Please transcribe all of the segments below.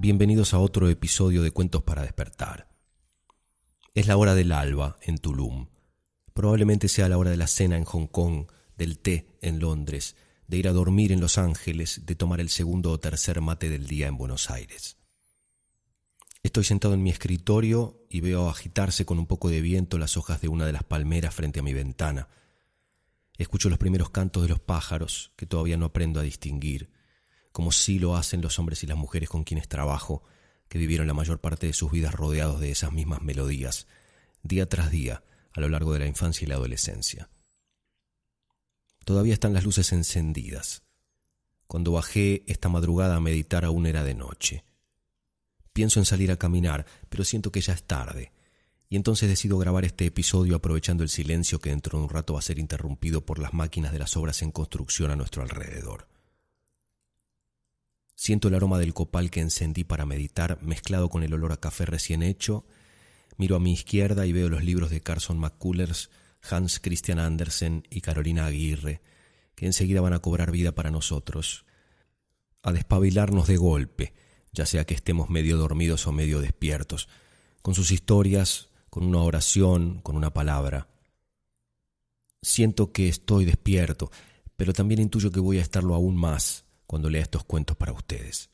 Bienvenidos a otro episodio de Cuentos para despertar. Es la hora del alba en Tulum. Probablemente sea la hora de la cena en Hong Kong, del té en Londres, de ir a dormir en Los Ángeles, de tomar el segundo o tercer mate del día en Buenos Aires. Estoy sentado en mi escritorio y veo agitarse con un poco de viento las hojas de una de las palmeras frente a mi ventana. Escucho los primeros cantos de los pájaros que todavía no aprendo a distinguir, como sí lo hacen los hombres y las mujeres con quienes trabajo, que vivieron la mayor parte de sus vidas rodeados de esas mismas melodías, día tras día, a lo largo de la infancia y la adolescencia. Todavía están las luces encendidas. Cuando bajé esta madrugada a meditar aún era de noche. Pienso en salir a caminar, pero siento que ya es tarde, y entonces decido grabar este episodio aprovechando el silencio que dentro de un rato va a ser interrumpido por las máquinas de las obras en construcción a nuestro alrededor. Siento el aroma del copal que encendí para meditar mezclado con el olor a café recién hecho. Miro a mi izquierda y veo los libros de Carson McCullers, Hans Christian Andersen y Carolina Aguirre, que enseguida van a cobrar vida para nosotros, a despabilarnos de golpe, ya sea que estemos medio dormidos o medio despiertos, con sus historias, con una oración, con una palabra. Siento que estoy despierto, pero también intuyo que voy a estarlo aún más cuando lea estos cuentos para ustedes.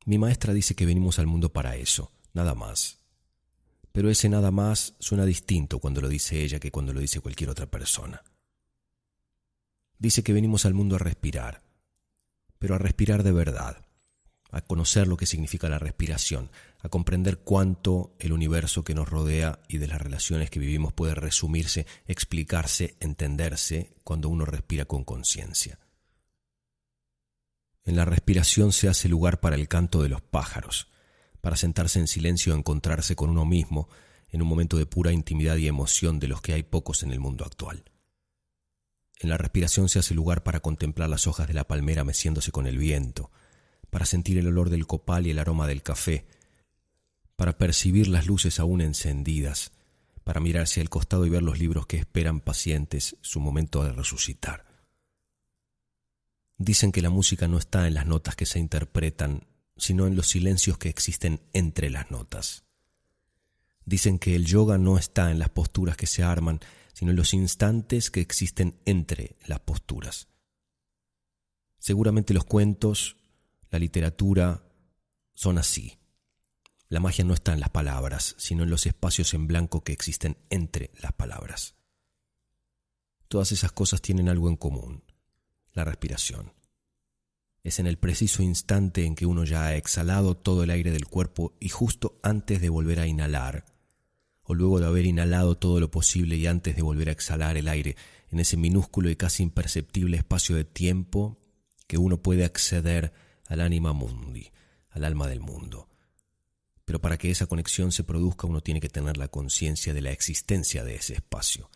Mi maestra dice que venimos al mundo para eso, nada más. Pero ese nada más suena distinto cuando lo dice ella que cuando lo dice cualquier otra persona. Dice que venimos al mundo a respirar, pero a respirar de verdad, a conocer lo que significa la respiración, a comprender cuánto el universo que nos rodea y de las relaciones que vivimos puede resumirse, explicarse, entenderse cuando uno respira con conciencia. En la respiración se hace lugar para el canto de los pájaros, para sentarse en silencio y encontrarse con uno mismo en un momento de pura intimidad y emoción de los que hay pocos en el mundo actual. En la respiración se hace lugar para contemplar las hojas de la palmera meciéndose con el viento, para sentir el olor del copal y el aroma del café, para percibir las luces aún encendidas, para mirar hacia el costado y ver los libros que esperan pacientes su momento de resucitar. Dicen que la música no está en las notas que se interpretan, sino en los silencios que existen entre las notas. Dicen que el yoga no está en las posturas que se arman, sino en los instantes que existen entre las posturas. Seguramente los cuentos, la literatura, son así. La magia no está en las palabras, sino en los espacios en blanco que existen entre las palabras. Todas esas cosas tienen algo en común: la respiración. Es en el preciso instante en que uno ya ha exhalado todo el aire del cuerpo y justo antes de volver a inhalar, o luego de haber inhalado todo lo posible y antes de volver a exhalar el aire, en ese minúsculo y casi imperceptible espacio de tiempo que uno puede acceder al anima mundi, al alma del mundo. Pero para que esa conexión se produzca uno tiene que tener la conciencia de la existencia de ese espacio,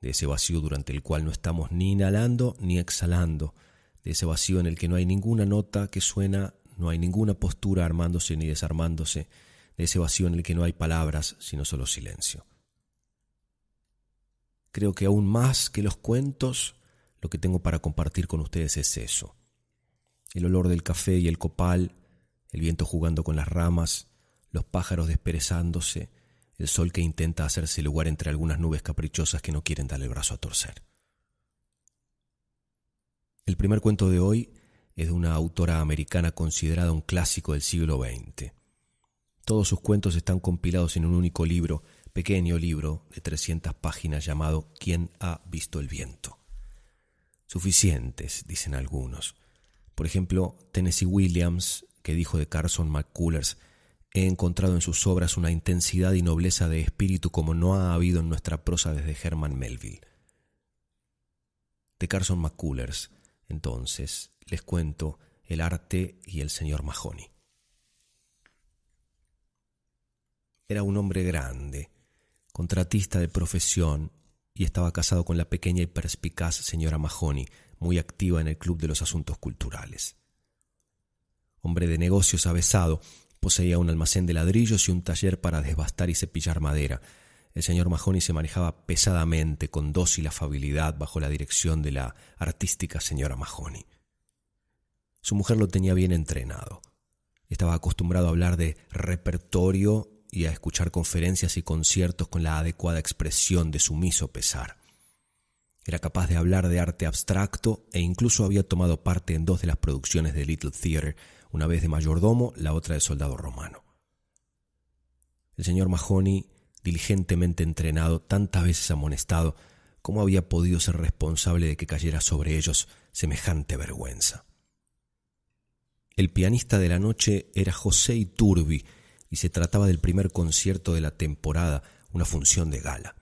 de ese vacío durante el cual no estamos ni inhalando ni exhalando, de ese vacío en el que no hay ninguna nota que suena, no hay ninguna postura armándose ni desarmándose, de ese vacío en el que no hay palabras, sino solo silencio. Creo que aún más que los cuentos, lo que tengo para compartir con ustedes es eso: el olor del café y el copal, el viento jugando con las ramas, los pájaros desperezándose, el sol que intenta hacerse lugar entre algunas nubes caprichosas que no quieren dar el brazo a torcer. El primer cuento de hoy es de una autora americana considerada un clásico del siglo XX. Todos sus cuentos están compilados en un único libro, pequeño libro de 300 páginas llamado ¿Quién ha visto el viento? Suficientes, dicen algunos. Por ejemplo, Tennessee Williams, que dijo de Carson McCullers: he encontrado en sus obras una intensidad y nobleza de espíritu como no ha habido en nuestra prosa desde Herman Melville. De Carson McCullers, entonces, les cuento El arte y el señor Mahoney. Era un hombre grande, contratista de profesión, y estaba casado con la pequeña y perspicaz señora Mahoney, muy activa en el Club de los Asuntos Culturales. Hombre de negocios avesado, poseía un almacén de ladrillos y un taller para desbastar y cepillar madera. El señor Mahoney se manejaba pesadamente, con dócil afabilidad, bajo la dirección de la artística señora Mahoney. Su mujer lo tenía bien entrenado. Estaba acostumbrado a hablar de repertorio y a escuchar conferencias y conciertos con la adecuada expresión de sumiso pesar. Era capaz de hablar de arte abstracto e incluso había tomado parte en 2 de las producciones de Little Theater, una vez de mayordomo, la otra de soldado romano. El señor Mahoney, diligentemente entrenado, tantas veces amonestado, ¿cómo había podido ser responsable de que cayera sobre ellos semejante vergüenza? El pianista de la noche era José Iturbi y se trataba del primer concierto de la temporada, una función de gala.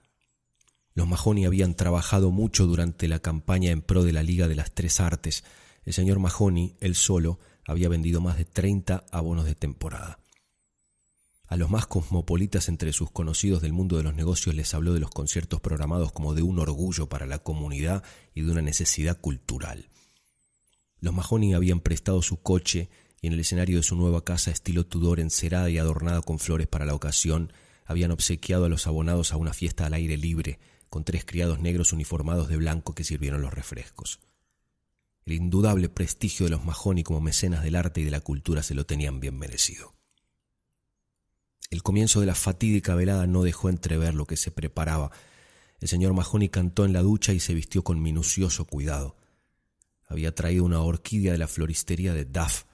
Los Mahoney habían trabajado mucho durante la campaña en pro de la Liga de las Tres Artes. El señor Mahoney, él solo, había vendido más de 30 abonos de temporada. A los más cosmopolitas entre sus conocidos del mundo de los negocios les habló de los conciertos programados como de un orgullo para la comunidad y de una necesidad cultural. Los Mahoney habían prestado su coche y en el escenario de su nueva casa estilo Tudor encerada y adornada con flores para la ocasión, habían obsequiado a los abonados a una fiesta al aire libre, con 3 criados negros uniformados de blanco que sirvieron los refrescos. El indudable prestigio de los Mahoney como mecenas del arte y de la cultura se lo tenían bien merecido. El comienzo de la fatídica velada no dejó entrever lo que se preparaba. El señor Mahoney cantó en la ducha y se vistió con minucioso cuidado. Había traído una orquídea de la floristería de Duff.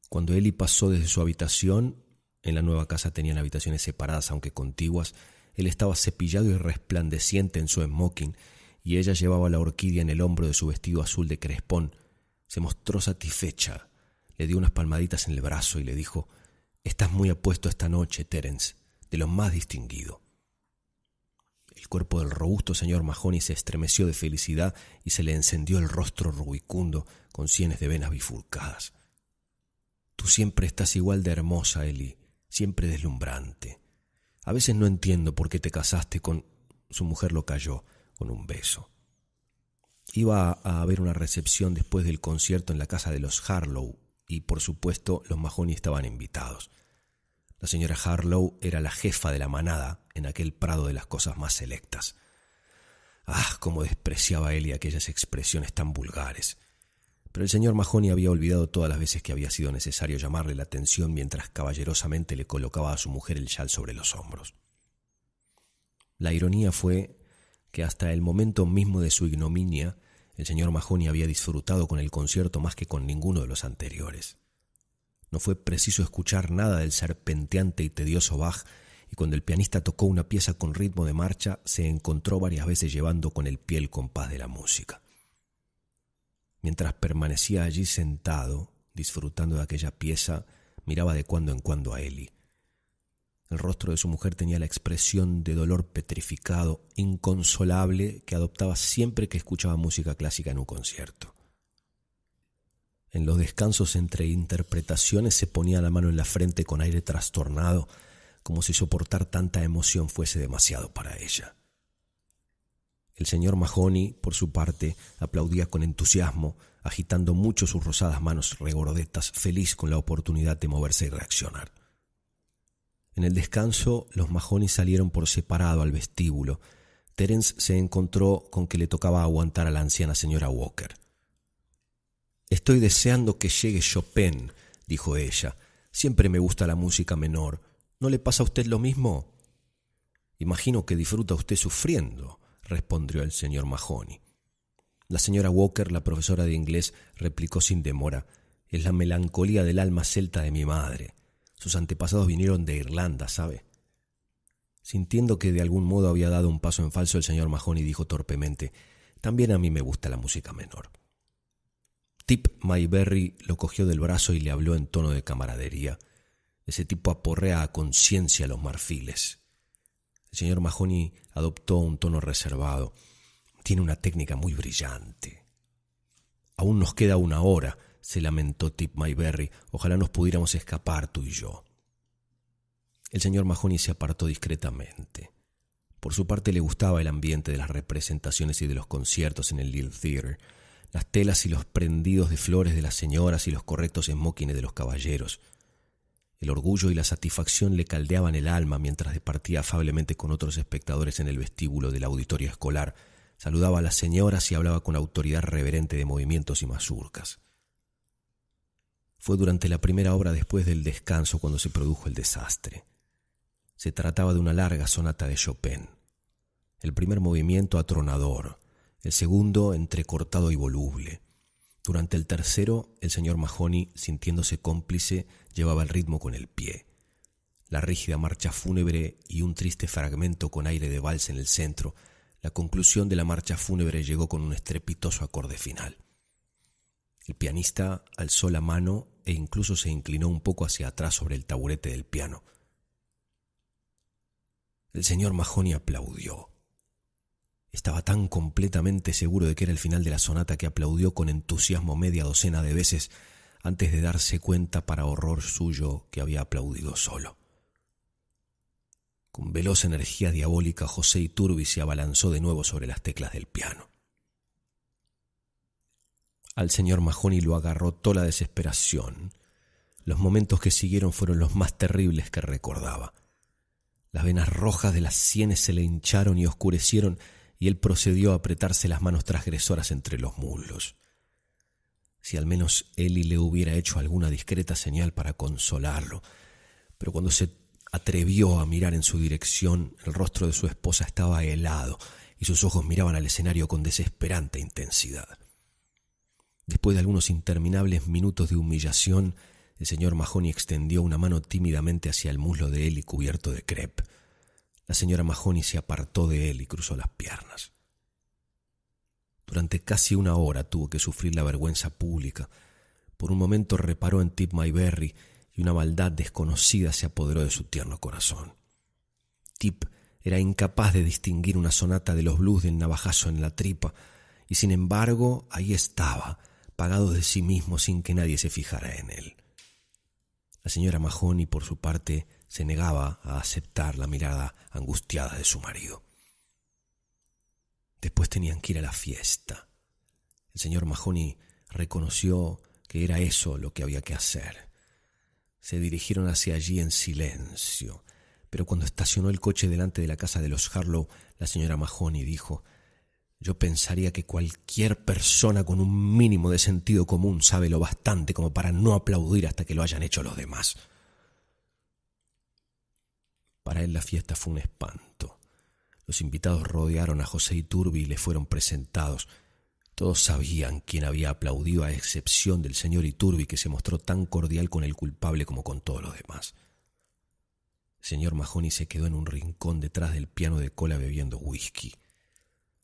Cuando Ellie pasó desde su habitación, en la nueva casa tenían habitaciones separadas aunque contiguas, él estaba cepillado y resplandeciente en su smoking, y ella llevaba la orquídea en el hombro de su vestido azul de crespón. Se mostró satisfecha, le dio unas palmaditas en el brazo y le dijo: «Estás muy apuesto esta noche, Terence, de lo más distinguido». El cuerpo del robusto señor Mahoney se estremeció de felicidad y se le encendió el rostro rubicundo con sienes de venas bifurcadas. «Tú siempre estás igual de hermosa, Ellie, siempre deslumbrante. A veces no entiendo por qué te casaste con...» Su mujer lo calló con un beso. Iba a haber una recepción después del concierto en la casa de los Harlow y, por supuesto, los Mahoney estaban invitados. La señora Harlow era la jefa de la manada en aquel prado de las cosas más selectas. ¡Ah, cómo despreciaba Ellie aquellas expresiones tan vulgares! Pero el señor Mahoney había olvidado todas las veces que había sido necesario llamarle la atención mientras caballerosamente le colocaba a su mujer el chal sobre los hombros. La ironía fue que hasta el momento mismo de su ignominia, el señor Mahoney había disfrutado con el concierto más que con ninguno de los anteriores. No fue preciso escuchar nada del serpenteante y tedioso Bach, y cuando el pianista tocó una pieza con ritmo de marcha, se encontró varias veces llevando con el pie el compás de la música. Mientras permanecía allí sentado, disfrutando de aquella pieza, miraba de cuando en cuando a Ellie. El rostro de su mujer tenía la expresión de dolor petrificado, inconsolable, que adoptaba siempre que escuchaba música clásica en un concierto. En los descansos entre interpretaciones se ponía la mano en la frente con aire trastornado, como si soportar tanta emoción fuese demasiado para ella. El señor Mahoney, por su parte, aplaudía con entusiasmo, agitando mucho sus rosadas manos regordetas, feliz con la oportunidad de moverse y reaccionar. En el descanso, los Mahoney salieron por separado al vestíbulo. Terence se encontró con que le tocaba aguantar a la anciana señora Walker. «Estoy deseando que llegue Chopin», dijo ella. «Siempre me gusta la música menor. ¿No le pasa a usted lo mismo?» «Imagino que disfruta usted sufriendo», respondió el señor Mahoney. La señora Walker, la profesora de inglés, replicó sin demora: «Es la melancolía del alma celta de mi madre. Sus antepasados vinieron de Irlanda, ¿sabe?» Sintiendo que de algún modo había dado un paso en falso, el señor Mahoney dijo torpemente: «También a mí me gusta la música menor». Tip Mayberry lo cogió del brazo y le habló en tono de camaradería. Ese tipo aporrea a conciencia los marfiles. El señor Mahoney adoptó un tono reservado. «Tiene una técnica muy brillante». «Aún nos queda 1 hora», se lamentó Tip Mayberry. «Ojalá nos pudiéramos escapar tú y yo». El señor Mahoney se apartó discretamente. Por su parte le gustaba el ambiente de las representaciones y de los conciertos en el Little Theater, las telas y los prendidos de flores de las señoras y los correctos smokines de los caballeros. El orgullo y la satisfacción le caldeaban el alma mientras departía afablemente con otros espectadores en el vestíbulo del auditorio escolar, saludaba a las señoras y hablaba con autoridad reverente de movimientos y mazurcas. Fue durante la primera obra después del descanso cuando se produjo el desastre. Se trataba de una larga sonata de Chopin. El primer movimiento atronador, el segundo entrecortado y voluble. Durante el tercero, el señor Mahony, sintiéndose cómplice, llevaba el ritmo con el pie. La rígida marcha fúnebre y un triste fragmento con aire de vals en el centro. La conclusión de la marcha fúnebre llegó con un estrepitoso acorde final. El pianista alzó la mano e incluso se inclinó un poco hacia atrás sobre el taburete del piano. El señor Mahony aplaudió. Estaba tan completamente seguro de que era el final de la sonata que aplaudió con entusiasmo media docena de veces antes de darse cuenta, para horror suyo, que había aplaudido solo. Con veloz energía diabólica, José Iturbi se abalanzó de nuevo sobre las teclas del piano. Al señor Mahony lo agarrotó la desesperación. Los momentos que siguieron fueron los más terribles que recordaba. Las venas rojas de las sienes se le hincharon y oscurecieron, y él procedió a apretarse las manos transgresoras entre los muslos. Si al menos Eli le hubiera hecho alguna discreta señal para consolarlo, pero cuando se atrevió a mirar en su dirección, el rostro de su esposa estaba helado y sus ojos miraban al escenario con desesperante intensidad. Después de algunos interminables minutos de humillación, el señor Mahony extendió una mano tímidamente hacia el muslo de Eli cubierto de crepe. La señora Mahony se apartó de él y cruzó las piernas. Durante casi una hora tuvo que sufrir la vergüenza pública. Por un momento reparó en Tip Mayberry y una maldad desconocida se apoderó de su tierno corazón. Tip era incapaz de distinguir una sonata de los blues del navajazo en la tripa, y sin embargo ahí estaba, pagado de sí mismo sin que nadie se fijara en él. La señora Mahony, por su parte, se negaba a aceptar la mirada angustiada de su marido. Después tenían que ir a la fiesta. El señor Mahony reconoció que era eso lo que había que hacer. Se dirigieron hacia allí en silencio, pero cuando estacionó el coche delante de la casa de los Harlow, la señora Mahony dijo: «Yo pensaría que cualquier persona con un mínimo de sentido común sabe lo bastante como para no aplaudir hasta que lo hayan hecho los demás». Para él la fiesta fue un espanto. Los invitados rodearon a José Iturbi y le fueron presentados. Todos sabían quién había aplaudido, a excepción del señor Iturbi, que se mostró tan cordial con el culpable como con todos los demás. El señor Mahony se quedó en un rincón detrás del piano de cola bebiendo whisky.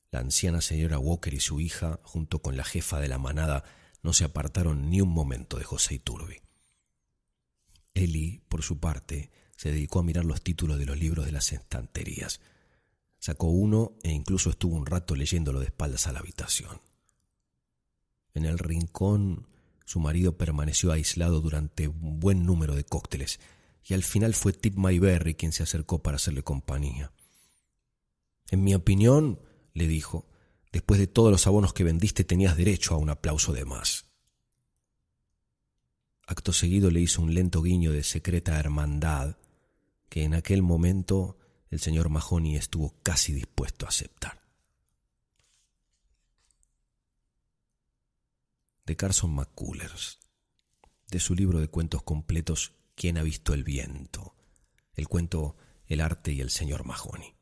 La anciana señora Walker y su hija, junto con la jefa de la manada, no se apartaron ni un momento de José Iturbi. Eli, por su parte, se dedicó a mirar los títulos de los libros de las estanterías. Sacó uno e incluso estuvo un rato leyéndolo de espaldas a la habitación. En el rincón, su marido permaneció aislado durante un buen número de cócteles, y al final fue Tip Mayberry quien se acercó para hacerle compañía. «En mi opinión», le dijo, «después de todos los abonos que vendiste tenías derecho a un aplauso de más». Acto seguido le hizo un lento guiño de secreta hermandad que en aquel momento el señor Mahony estuvo casi dispuesto a aceptar. De Carson McCullers, de su libro de cuentos completos ¿Quién ha visto el viento?, el cuento El arte y el señor Mahony.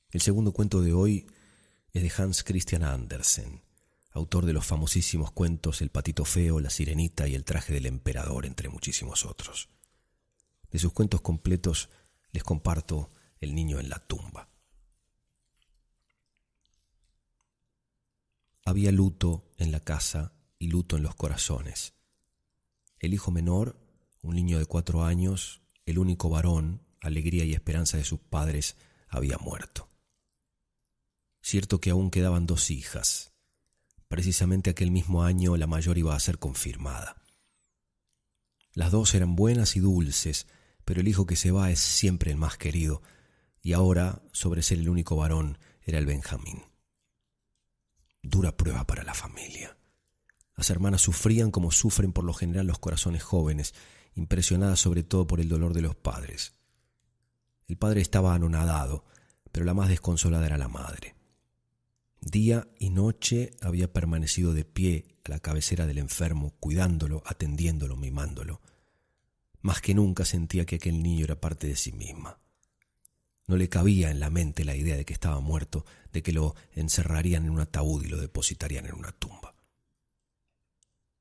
El segundo cuento de hoy es de Hans Christian Andersen, autor de los famosísimos cuentos El patito feo, La sirenita y El traje del emperador, entre muchísimos otros. De sus cuentos completos les comparto El niño en la tumba. Había luto en la casa y luto en los corazones. El hijo menor, un niño de 4 años, el único varón, alegría y esperanza de sus padres, había muerto. Cierto que aún quedaban 2 hijas. Precisamente aquel mismo año la mayor iba a ser confirmada. Las 2 eran buenas y dulces, pero el hijo que se va es siempre el más querido, y ahora, sobre ser el único varón, era el Benjamín. Dura prueba para la familia. Las hermanas sufrían como sufren por lo general los corazones jóvenes, impresionadas sobre todo por el dolor de los padres. El padre estaba anonadado, pero la más desconsolada era la madre. Día y noche había permanecido de pie a la cabecera del enfermo, cuidándolo, atendiéndolo, mimándolo. Más que nunca sentía que aquel niño era parte de sí misma. No le cabía en la mente la idea de que estaba muerto, de que lo encerrarían en un ataúd y lo depositarían en una tumba.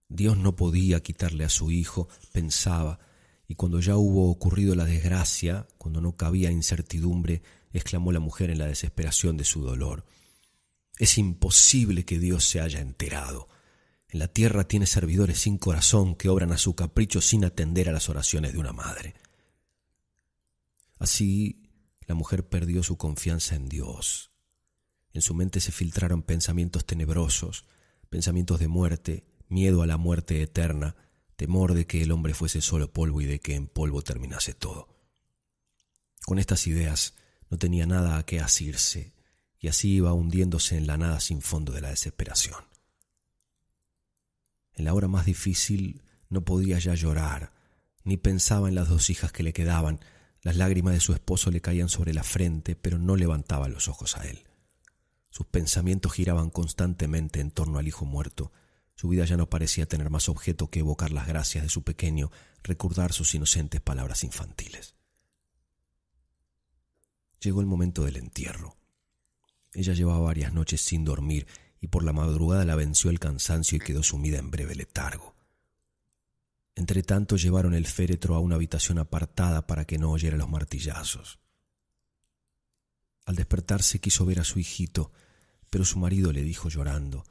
Dios no podía quitarle a su hijo, pensaba, y cuando ya hubo ocurrido la desgracia, cuando no cabía incertidumbre, exclamó la mujer en la desesperación de su dolor: «Es imposible que Dios se haya enterado. En la tierra tiene servidores sin corazón que obran a su capricho sin atender a las oraciones de una madre». Así, la mujer perdió su confianza en Dios. En su mente se filtraron pensamientos tenebrosos, pensamientos de muerte, miedo a la muerte eterna, temor de que el hombre fuese solo polvo y de que en polvo terminase todo. Con estas ideas no tenía nada a qué asirse, y así iba hundiéndose en la nada sin fondo de la desesperación. En la hora más difícil no podía ya llorar, ni pensaba en las 2 hijas que le quedaban. Las lágrimas de su esposo le caían sobre la frente, pero no levantaba los ojos a él. Sus pensamientos giraban constantemente en torno al hijo muerto. Su vida ya no parecía tener más objeto que evocar las gracias de su pequeño, recordar sus inocentes palabras infantiles. Llegó el momento del entierro. Ella llevaba varias noches sin dormir y por la madrugada la venció el cansancio y quedó sumida en breve letargo. Entretanto llevaron el féretro a una habitación apartada para que no oyera los martillazos. Al despertarse quiso ver a su hijito, pero su marido le dijo llorando: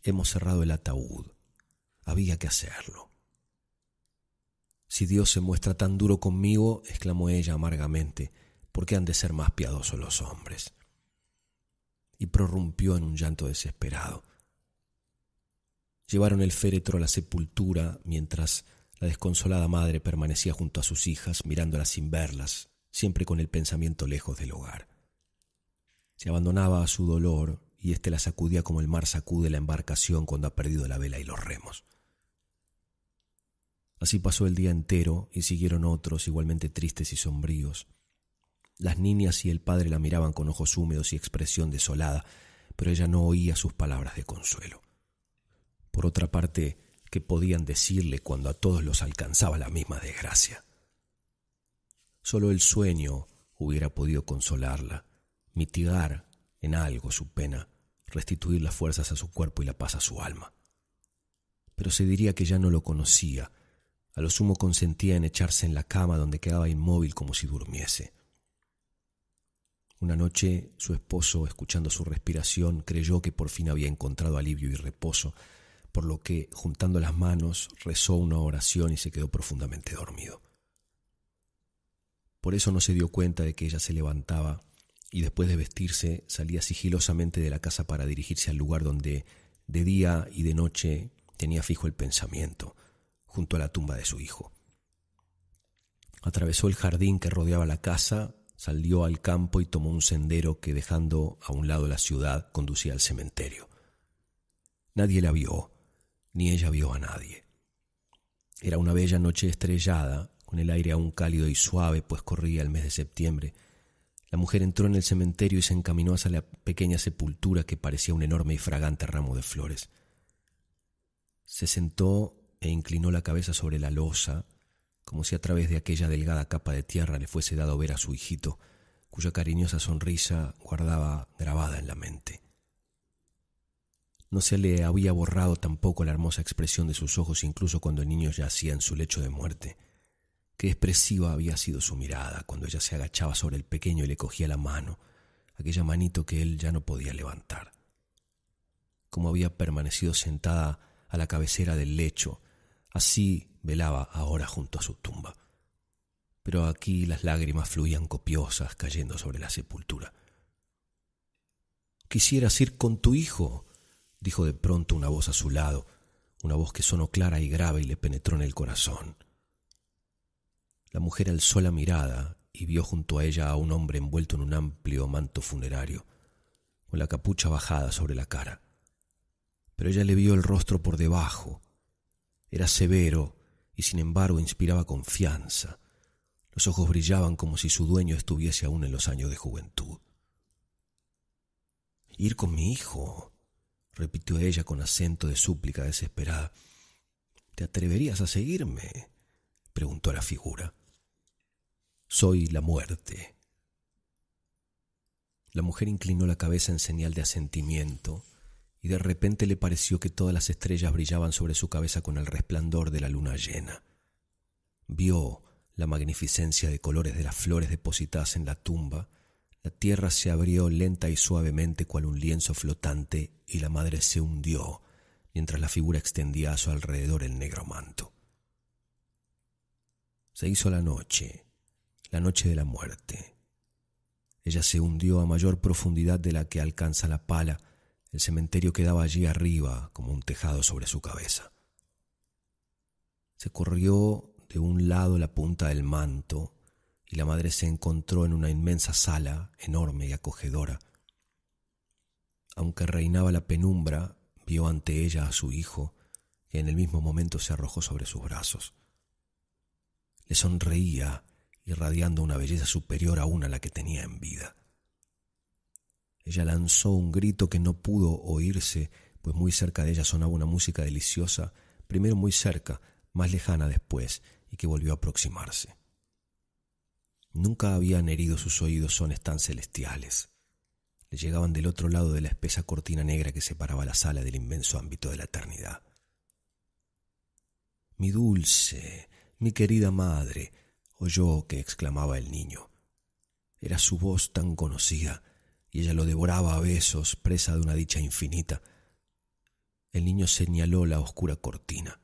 «Hemos cerrado el ataúd. Había que hacerlo». «Si Dios se muestra tan duro conmigo», exclamó ella amargamente, «¿por qué han de ser más piadosos los hombres?». Y prorrumpió en un llanto desesperado. Llevaron el féretro a la sepultura mientras la desconsolada madre permanecía junto a sus hijas, mirándolas sin verlas, siempre con el pensamiento lejos del hogar. Se abandonaba a su dolor y éste la sacudía como el mar sacude la embarcación cuando ha perdido la vela y los remos. Así pasó el día entero y siguieron otros igualmente tristes y sombríos. Las niñas y el padre la miraban con ojos húmedos y expresión desolada, pero ella no oía sus palabras de consuelo. Por otra parte, ¿qué podían decirle cuando a todos los alcanzaba la misma desgracia? Solo el sueño hubiera podido consolarla, mitigar en algo su pena, restituir las fuerzas a su cuerpo y la paz a su alma. Pero se diría que ya no lo conocía. A lo sumo consentía en echarse en la cama, donde quedaba inmóvil como si durmiese. Una noche su esposo, escuchando su respiración, creyó que por fin había encontrado alivio y reposo, por lo que, juntando las manos, rezó una oración y se quedó profundamente dormido. Por eso no se dio cuenta de que ella se levantaba y después de vestirse salía sigilosamente de la casa para dirigirse al lugar donde de día y de noche tenía fijo el pensamiento, junto a la tumba de su hijo. Atravesó el jardín que rodeaba la casa, salió al campo y tomó un sendero que, dejando a un lado la ciudad, conducía al cementerio. Nadie la vio, ni ella vio a nadie. Era una bella noche estrellada, con el aire aún cálido y suave, pues corría el mes de septiembre. La mujer entró en el cementerio y se encaminó hacia la pequeña sepultura que parecía un enorme y fragante ramo de flores. Se sentó e inclinó la cabeza sobre la losa, como si a través de aquella delgada capa de tierra le fuese dado ver a su hijito, cuya cariñosa sonrisa guardaba grabada en la mente. No se le había borrado tampoco la hermosa expresión de sus ojos, incluso cuando el niño yacía en su lecho de muerte. Qué expresiva había sido su mirada cuando ella se agachaba sobre el pequeño y le cogía la mano, aquella manito que él ya no podía levantar. Cómo había permanecido sentada a la cabecera del lecho, así velaba ahora junto a su tumba. Pero aquí las lágrimas fluían copiosas cayendo sobre la sepultura. «Quisieras ir con tu hijo», dijo de pronto una voz a su lado, una voz que sonó clara y grave y le penetró en el corazón. La mujer alzó la mirada y vio junto a ella a un hombre envuelto en un amplio manto funerario, con la capucha bajada sobre la cara. Pero ella le vio el rostro por debajo. Era severo y sin embargo inspiraba confianza. Los ojos brillaban como si su dueño estuviese aún en los años de juventud. Ir con mi hijo, repitió ella con acento de súplica desesperada. ¿Te atreverías a seguirme?, preguntó la figura. Soy la muerte. La mujer inclinó la cabeza en señal de asentimiento, y de repente le pareció que todas las estrellas brillaban sobre su cabeza con el resplandor de la luna llena. Vio la magnificencia de colores de las flores depositadas en la tumba. La tierra se abrió lenta y suavemente cual un lienzo flotante, y la madre se hundió, mientras la figura extendía a su alrededor el negro manto. Se hizo la noche de la muerte. Ella se hundió a mayor profundidad de la que alcanza la pala. El cementerio quedaba allí arriba como un tejado sobre su cabeza. Se corrió de un lado la punta del manto y la madre se encontró en una inmensa sala, enorme y acogedora. Aunque reinaba la penumbra, vio ante ella a su hijo, que en el mismo momento se arrojó sobre sus brazos. Le sonreía, irradiando una belleza superior aún a la que tenía en vida. Ella lanzó un grito que no pudo oírse, pues muy cerca de ella sonaba una música deliciosa, primero muy cerca, más lejana después, y que volvió a aproximarse. Nunca habían herido sus oídos sones tan celestiales. Le llegaban del otro lado de la espesa cortina negra que separaba la sala del inmenso ámbito de la eternidad. «Mi dulce, mi querida madre», oyó que exclamaba el niño. Era su voz tan conocida, y ella lo devoraba a besos, presa de una dicha infinita. El niño señaló la oscura cortina.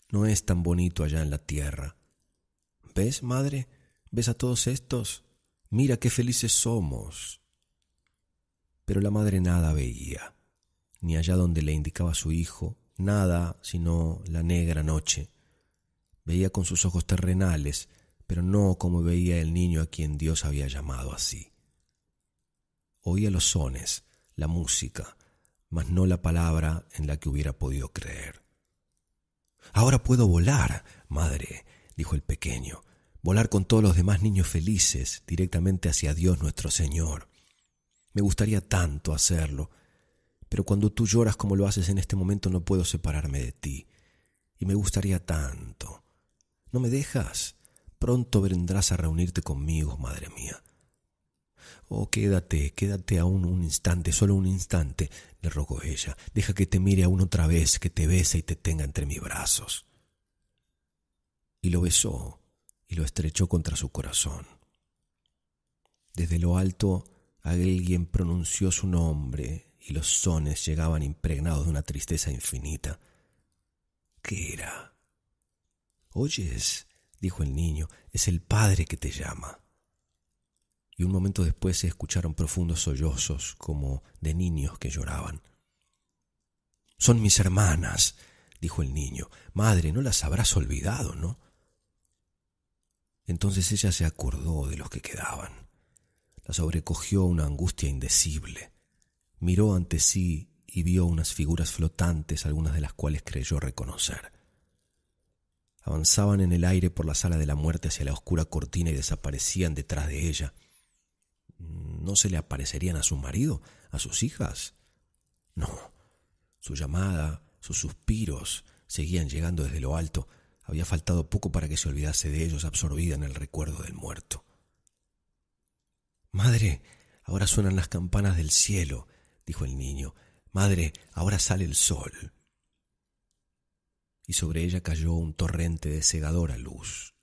«No es tan bonito allá en la tierra. ¿Ves, madre? ¿Ves a todos estos? Mira qué felices somos». Pero la madre nada veía, ni allá donde le indicaba su hijo, nada sino la negra noche. Veía con sus ojos terrenales, pero no como veía el niño a quien Dios había llamado así. Oía los sones, la música, mas no la palabra en la que hubiera podido creer. «Ahora puedo volar, madre», dijo el pequeño, «volar con todos los demás niños felices, directamente hacia Dios nuestro Señor. Me gustaría tanto hacerlo, pero cuando tú lloras como lo haces en este momento no puedo separarme de ti, y me gustaría tanto. ¿No me dejas? Pronto vendrás a reunirte conmigo, madre mía». «Oh, quédate aún un instante, solo un instante», le rogó ella. «Deja que te mire aún otra vez, que te bese y te tenga entre mis brazos». Y lo besó y lo estrechó contra su corazón. Desde lo alto alguien pronunció su nombre y los sones llegaban impregnados de una tristeza infinita. ¿Qué era? «¿Oyes?», dijo el niño, «es el padre que te llama». Y un momento después se escucharon profundos sollozos como de niños que lloraban. «Son mis hermanas», dijo el niño. «Madre, no las habrás olvidado, ¿no?». Entonces ella se acordó de los que quedaban. La sobrecogió una angustia indecible. Miró ante sí y vio unas figuras flotantes, algunas de las cuales creyó reconocer. Avanzaban en el aire por la sala de la muerte hacia la oscura cortina y desaparecían detrás de ella. ¿No se le aparecerían a su marido, a sus hijas? No. Su llamada, sus suspiros seguían llegando desde lo alto. Había faltado poco para que se olvidase de ellos, absorbida en el recuerdo del muerto. «Madre, ahora suenan las campanas del cielo», dijo el niño. «Madre, ahora sale el sol». Y sobre ella cayó un torrente de cegadora luz.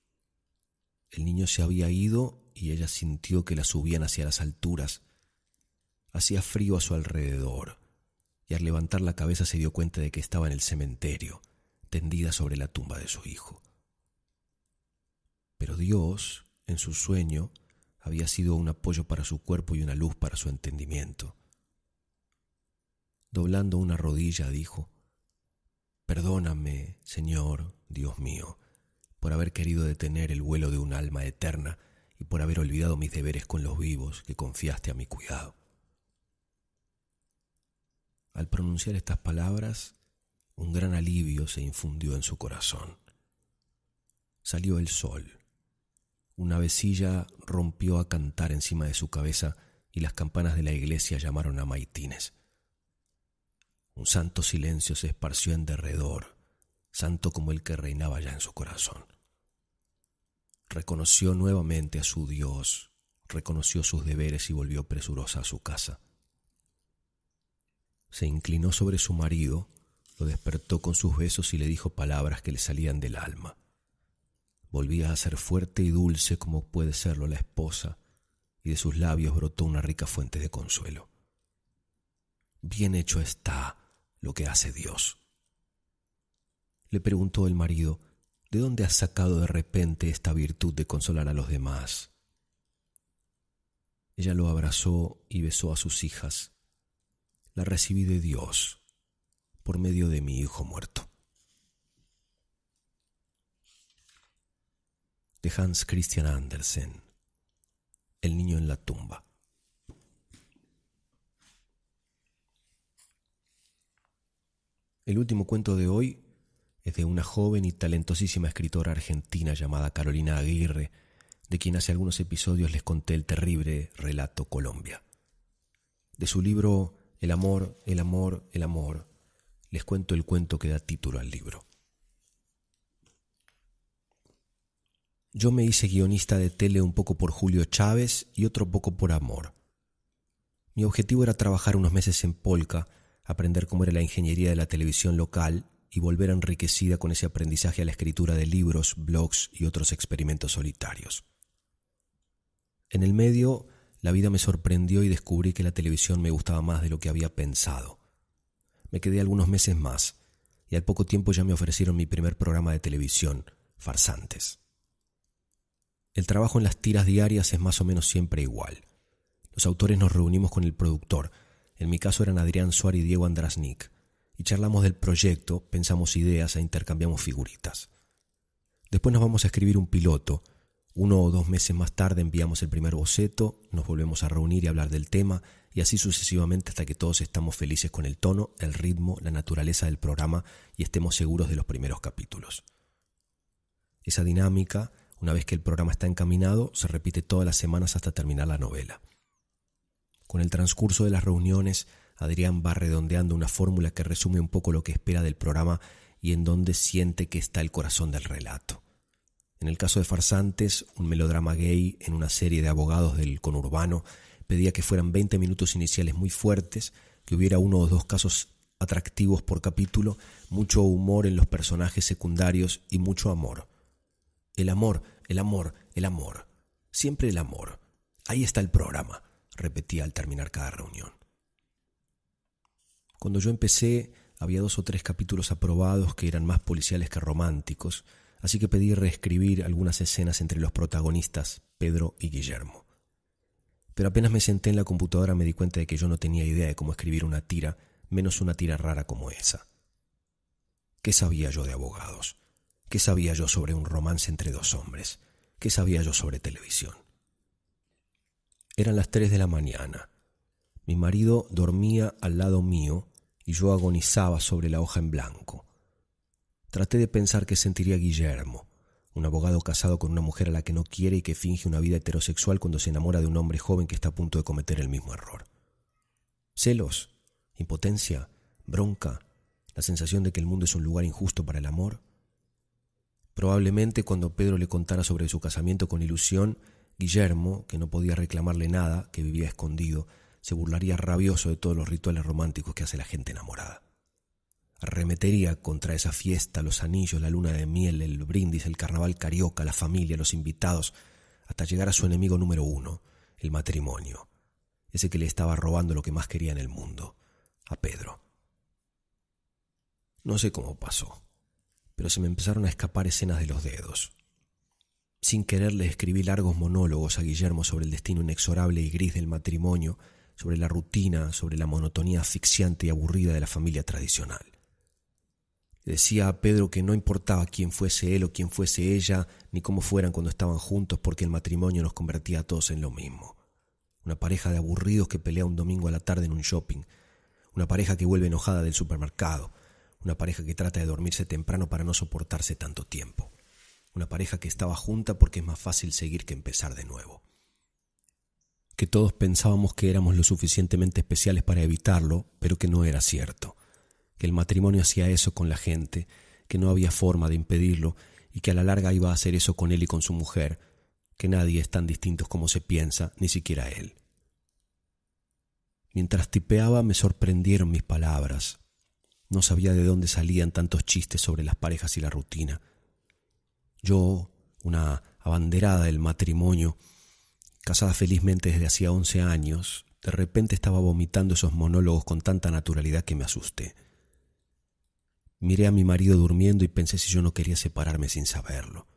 El niño se había ido y ella sintió que la subían hacia las alturas. Hacía frío a su alrededor, y al levantar la cabeza se dio cuenta de que estaba en el cementerio, tendida sobre la tumba de su hijo. Pero Dios, en su sueño, había sido un apoyo para su cuerpo y una luz para su entendimiento. Doblando una rodilla, dijo: «Perdóname, Señor, Dios mío, por haber querido detener el vuelo de un alma eterna y por haber olvidado mis deberes con los vivos que confiaste a mi cuidado». Al pronunciar estas palabras, un gran alivio se infundió en su corazón. Salió el sol. Una avecilla rompió a cantar encima de su cabeza y las campanas de la iglesia llamaron a maitines. Un santo silencio se esparció en derredor, santo como el que reinaba ya en su corazón. Reconoció nuevamente a su Dios, reconoció sus deberes y volvió presurosa a su casa. Se inclinó sobre su marido, lo despertó con sus besos y le dijo palabras que le salían del alma. Volvía a ser fuerte y dulce como puede serlo la esposa, y de sus labios brotó una rica fuente de consuelo. Bien hecho está lo que hace Dios. Le preguntó el marido, ¿de dónde has sacado de repente esta virtud de consolar a los demás? Ella lo abrazó y besó a sus hijas. La recibí de Dios, por medio de mi hijo muerto. De Hans Christian Andersen, El niño en la tumba. El último cuento de hoy es de una joven y talentosísima escritora argentina llamada Carolina Aguirre, de quien hace algunos episodios les conté el terrible relato Colombia. De su libro El amor, el amor, el amor, les cuento el cuento que da título al libro. Yo me hice guionista de tele un poco por Julio Chávez y otro poco por amor. Mi objetivo era trabajar unos meses en Polka, aprender cómo era la ingeniería de la televisión local y volver enriquecida con ese aprendizaje a la escritura de libros, blogs y otros experimentos solitarios. En el medio, la vida me sorprendió y descubrí que la televisión me gustaba más de lo que había pensado. Me quedé algunos meses más y al poco tiempo ya me ofrecieron mi primer programa de televisión, Farsantes. El trabajo en las tiras diarias es más o menos siempre igual. Los autores nos reunimos con el productor, en mi caso eran Adrián Suárez y Diego Andrasnik, y charlamos del proyecto, pensamos ideas e intercambiamos figuritas. Después nos vamos a escribir un piloto. 1 o 2 meses más tarde enviamos el primer boceto, nos volvemos a reunir y hablar del tema, y así sucesivamente hasta que todos estamos felices con el tono, el ritmo, la naturaleza del programa y estemos seguros de los primeros capítulos. Esa dinámica, una vez que el programa está encaminado, se repite todas las semanas hasta terminar la novela. Con el transcurso de las reuniones, Adrián va redondeando una fórmula que resume un poco lo que espera del programa y en donde siente que está el corazón del relato. En el caso de Farsantes, un melodrama gay en una serie de abogados del conurbano, pedía que fueran 20 minutos iniciales muy fuertes, que hubiera 1 o 2 casos atractivos por capítulo, mucho humor en los personajes secundarios y mucho amor. El amor, el amor, el amor. Siempre el amor. Ahí está el programa, repetía al terminar cada reunión. Cuando yo empecé, había 2 o 3 capítulos aprobados que eran más policiales que románticos, así que pedí reescribir algunas escenas entre los protagonistas, Pedro y Guillermo. Pero apenas me senté en la computadora me di cuenta de que yo no tenía idea de cómo escribir una tira, menos una tira rara como esa. ¿Qué sabía yo de abogados? ¿Qué sabía yo sobre un romance entre 2 hombres? ¿Qué sabía yo sobre televisión? Eran las 3 de la mañana. Mi marido dormía al lado mío y yo agonizaba sobre la hoja en blanco. Traté de pensar qué sentiría Guillermo, un abogado casado con una mujer a la que no quiere y que finge una vida heterosexual cuando se enamora de un hombre joven que está a punto de cometer el mismo error. ¿Celos? ¿Impotencia? ¿Bronca? ¿La sensación de que el mundo es un lugar injusto para el amor? Probablemente cuando Pedro le contara sobre su casamiento con ilusión, Guillermo, que no podía reclamarle nada, que vivía escondido, se burlaría rabioso de todos los rituales románticos que hace la gente enamorada. Arremetería contra esa fiesta, los anillos, la luna de miel, el brindis, el carnaval carioca, la familia, los invitados, hasta llegar a su enemigo número 1, el matrimonio, ese que le estaba robando lo que más quería en el mundo, a Pedro. No sé cómo pasó, pero se me empezaron a escapar escenas de los dedos. Sin querer le escribí largos monólogos a Guillermo sobre el destino inexorable y gris del matrimonio, sobre la rutina, sobre la monotonía asfixiante y aburrida de la familia tradicional. Le decía a Pedro que no importaba quién fuese él o quién fuese ella, ni cómo fueran cuando estaban juntos, porque el matrimonio nos convertía a todos en lo mismo. Una pareja de aburridos que pelea un domingo a la tarde en un shopping, una pareja que vuelve enojada del supermercado, una pareja que trata de dormirse temprano para no soportarse tanto tiempo, una pareja que estaba junta porque es más fácil seguir que empezar de nuevo. que todos pensábamos que éramos lo suficientemente especiales para evitarlo, pero que no era cierto, que el matrimonio hacía eso con la gente, que no había forma de impedirlo y que a la larga iba a hacer eso con él y con su mujer, que nadie es tan distinto como se piensa, ni siquiera él. Mientras tipeaba me sorprendieron mis palabras. No sabía de dónde salían tantos chistes sobre las parejas y la rutina. Yo, una abanderada del matrimonio, casada felizmente desde hacía 11 años, de repente estaba vomitando esos monólogos con tanta naturalidad que me asusté. Miré a mi marido durmiendo y pensé si yo no quería separarme sin saberlo.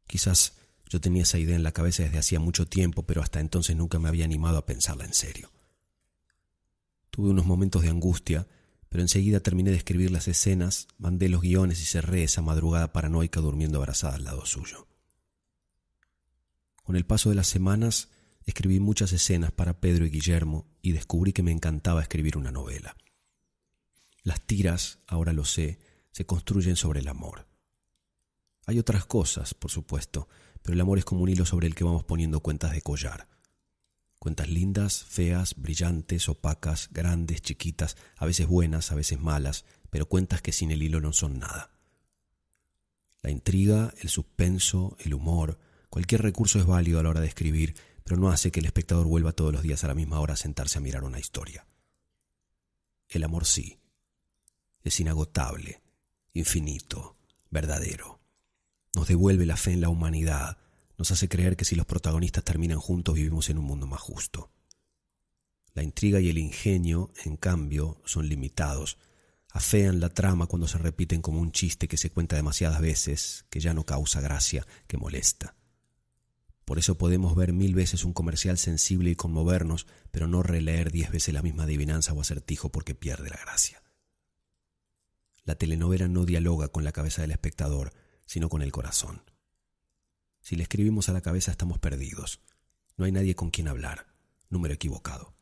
Quizás yo tenía esa idea en la cabeza desde hacía mucho tiempo, pero hasta entonces nunca me había animado a pensarla en serio. Tuve unos momentos de angustia, pero enseguida terminé de escribir las escenas, mandé los guiones y cerré esa madrugada paranoica durmiendo abrazada al lado suyo. Con el paso de las semanas, escribí muchas escenas para Pedro y Guillermo y descubrí que me encantaba escribir una novela. Las tiras, ahora lo sé, se construyen sobre el amor. Hay otras cosas, por supuesto, pero el amor es como un hilo sobre el que vamos poniendo cuentas de collar. Cuentas lindas, feas, brillantes, opacas, grandes, chiquitas, a veces buenas, a veces malas, pero cuentas que sin el hilo no son nada. La intriga, el suspenso, el humor, cualquier recurso es válido a la hora de escribir, pero no hace que el espectador vuelva todos los días a la misma hora a sentarse a mirar una historia. El amor sí. Es inagotable, infinito, verdadero. Nos devuelve la fe en la humanidad, nos hace creer que si los protagonistas terminan juntos vivimos en un mundo más justo. La intriga y el ingenio, en cambio, son limitados. Afean la trama cuando se repiten como un chiste que se cuenta demasiadas veces, que ya no causa gracia, que molesta. Por eso podemos ver 1000 veces un comercial sensible y conmovernos, pero no releer 10 veces la misma adivinanza o acertijo porque pierde la gracia. La telenovela no dialoga con la cabeza del espectador, sino con el corazón. Si le escribimos a la cabeza estamos perdidos. No hay nadie con quien hablar. Número equivocado.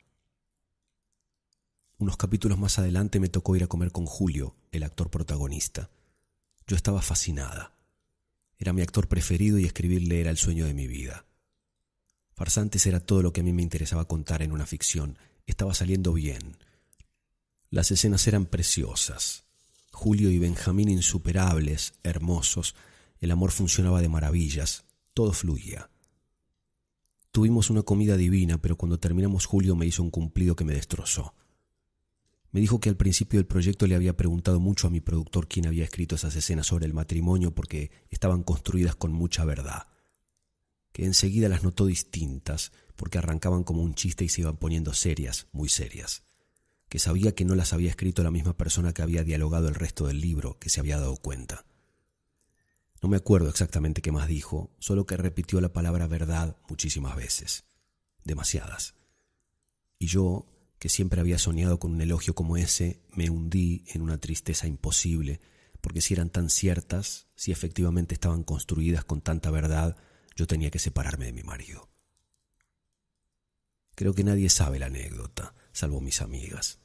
Unos capítulos más adelante me tocó ir a comer con Julio, el actor protagonista. Yo estaba fascinada. Era mi actor preferido y escribirle era el sueño de mi vida. Farsantes era todo lo que a mí me interesaba contar en una ficción. Estaba saliendo bien. Las escenas eran preciosas. Julio y Benjamín insuperables, hermosos. El amor funcionaba de maravillas. Todo fluía. Tuvimos una comida divina, pero cuando terminamos Julio me hizo un cumplido que me destrozó. Me dijo que al principio del proyecto le había preguntado mucho a mi productor quién había escrito esas escenas sobre el matrimonio porque estaban construidas con mucha verdad. Que enseguida las notó distintas porque arrancaban como un chiste y se iban poniendo serias, muy serias. Que sabía que no las había escrito la misma persona que había dialogado el resto del libro, que se había dado cuenta. No me acuerdo exactamente qué más dijo, solo que repitió la palabra verdad muchísimas veces. Demasiadas. Y yo, que siempre había soñado con un elogio como ese, me hundí en una tristeza imposible, porque si eran tan ciertas, si efectivamente estaban construidas con tanta verdad, yo tenía que separarme de mi marido. Creo que nadie sabe la anécdota, salvo mis amigas.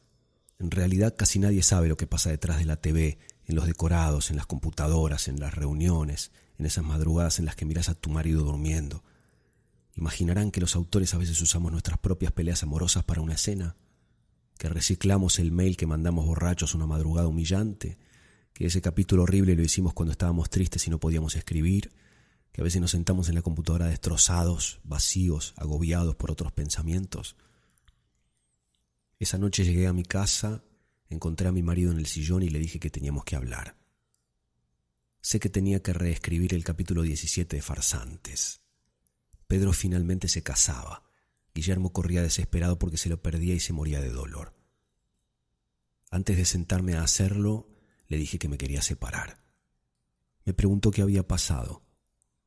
En realidad casi nadie sabe lo que pasa detrás de la TV, en los decorados, en las computadoras, en las reuniones, en esas madrugadas en las que miras a tu marido durmiendo. ¿Imaginarán que los autores a veces usamos nuestras propias peleas amorosas para una escena? ¿Que reciclamos el mail que mandamos borrachos una madrugada humillante? ¿Que ese capítulo horrible lo hicimos cuando estábamos tristes y no podíamos escribir? ¿Que a veces nos sentamos en la computadora destrozados, vacíos, agobiados por otros pensamientos? Esa noche llegué a mi casa, encontré a mi marido en el sillón y le dije que teníamos que hablar. Sé que tenía que reescribir el capítulo 17 de Farsantes. Pedro finalmente se casaba. Guillermo corría desesperado porque se lo perdía y se moría de dolor. Antes de sentarme a hacerlo, le dije que me quería separar. Me preguntó qué había pasado.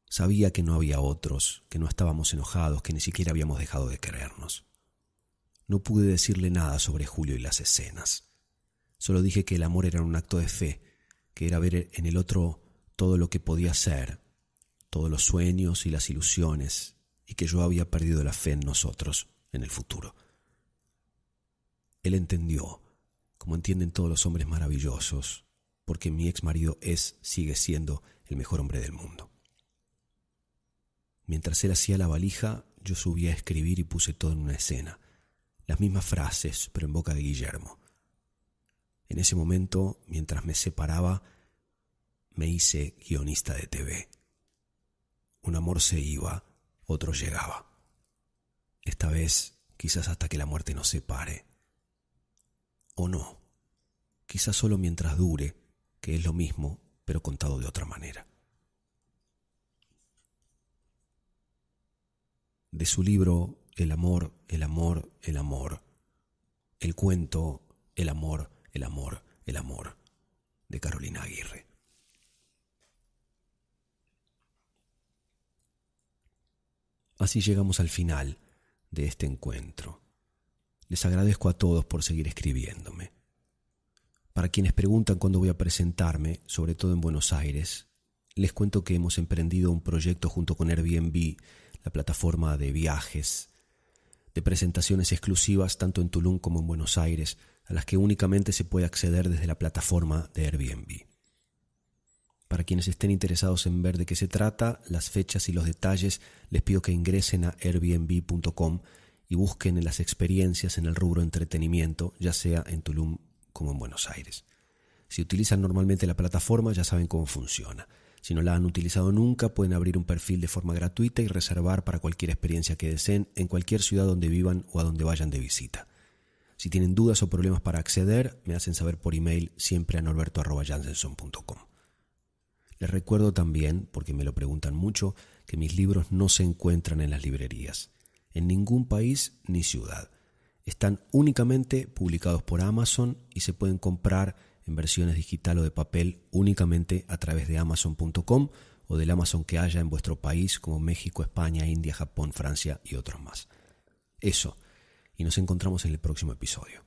Sabía que no había otros, que no estábamos enojados, que ni siquiera habíamos dejado de querernos. No pude decirle nada sobre Julio y las escenas. Solo dije que el amor era un acto de fe, que era ver en el otro todo lo que podía ser, todos los sueños y las ilusiones, y que yo había perdido la fe en nosotros, en el futuro. Él entendió, como entienden todos los hombres maravillosos, porque mi ex marido sigue siendo el mejor hombre del mundo. Mientras él hacía la valija, yo subí a escribir y puse todo en una escena. Las mismas frases, pero en boca de Guillermo. En ese momento, mientras me separaba, me hice guionista de TV. Un amor se iba, otro llegaba. Esta vez, quizás hasta que la muerte nos separe. O no, quizás solo mientras dure, que es lo mismo, pero contado de otra manera. De su libro El amor, el amor, el amor, el cuento El amor, el amor, el amor, de Carolina Aguirre. Así llegamos al final de este encuentro. Les agradezco a todos por seguir escribiéndome. Para quienes preguntan cuándo voy a presentarme, sobre todo en Buenos Aires, les cuento que hemos emprendido un proyecto junto con Airbnb, la plataforma de viajes, de presentaciones exclusivas tanto en Tulum como en Buenos Aires, a las que únicamente se puede acceder desde la plataforma de Airbnb. Para quienes estén interesados en ver de qué se trata, las fechas y los detalles, les pido que ingresen a airbnb.com y busquen en las experiencias en el rubro entretenimiento, ya sea en Tulum como en Buenos Aires. Si utilizan normalmente la plataforma, ya saben cómo funciona. Si no la han utilizado nunca, pueden abrir un perfil de forma gratuita y reservar para cualquier experiencia que deseen en cualquier ciudad donde vivan o a donde vayan de visita. Si tienen dudas o problemas para acceder, me hacen saber por email siempre a norberto@jansenson.com. Les recuerdo también, porque me lo preguntan mucho, que mis libros no se encuentran en las librerías, en ningún país ni ciudad. Están únicamente publicados por Amazon y se pueden comprar en versiones digital o de papel únicamente a través de Amazon.com o del Amazon que haya en vuestro país, como México, España, India, Japón, Francia y otros más. Eso, y nos encontramos en el próximo episodio.